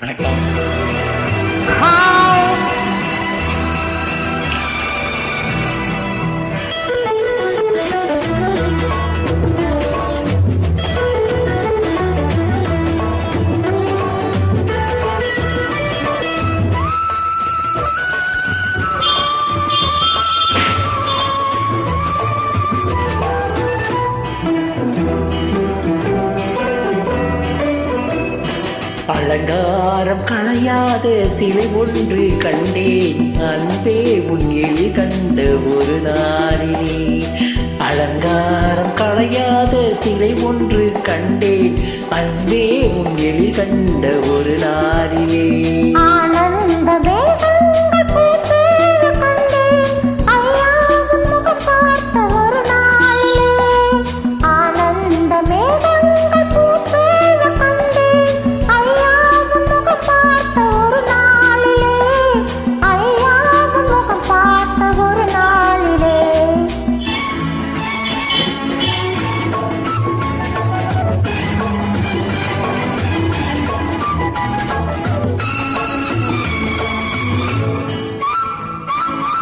வணக்கம். அலங்காரம் களையாத சிலை ஒன்று கண்டேன், அன்பே உன் எழி கண்ட ஒரு நாளிலே. அலங்காரம் களையாத சிலை ஒன்று கண்டேன், அன்பே உன் எழி கண்ட ஒரு நாளிலே.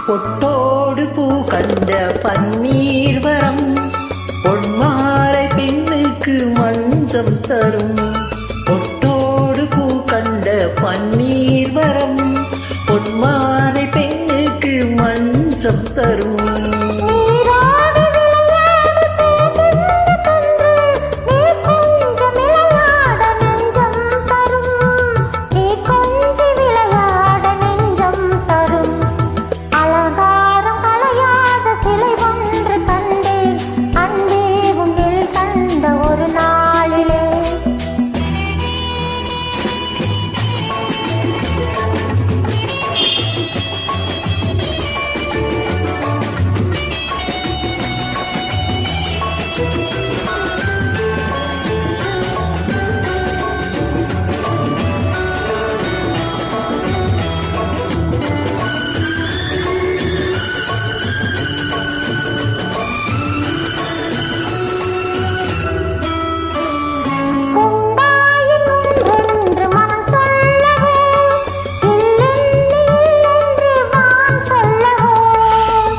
பொட்டோடு பூ கண்ட பன்னீர் வரம், பொன்மாலை பெண்ணுக்கு மஞ்சம் தரும். பொட்டோடு பூ கண்ட பன்னீர் வரம், பொன்மாலை பெண்ணுக்கு மஞ்சம் தரும்.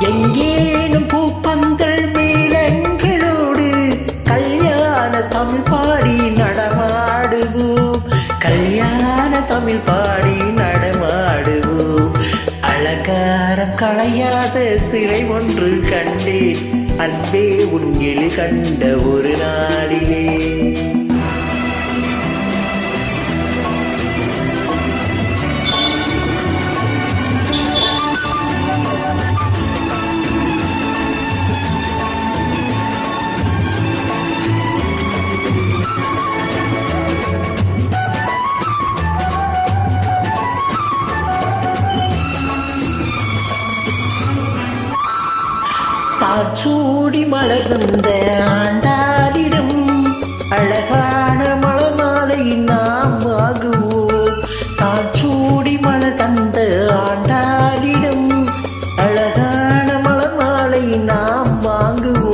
எங்கேனும் பூப்பந்தல் மேளங்களோடு கல்யாண தமிழ் பாடி நடமாடுவோம், கல்யாண தமிழ் பாடி நடமாடுவோம். அலங்காரம் களையாத சிலை ஒன்று கண்டேன், அன்பே உன் எழி கண்ட ஒரு நாளிலே. தாச்சூடி மலர்ந்த ஆண்டாரிடம் அழகான மலர்மாலை நாம் வாங்குவோம். தாச்சூடி மலர் தந்த ஆண்டாரிடம் அழகான மலர்மாலை நாம் வாங்குவோம்.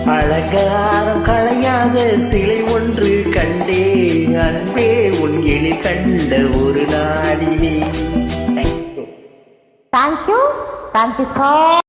அலங்காரம் களையாத சிலை ஒன்று கண்டே, அன்பே உன் எழி கண்ட ஒரு நாளிலே. Thank you so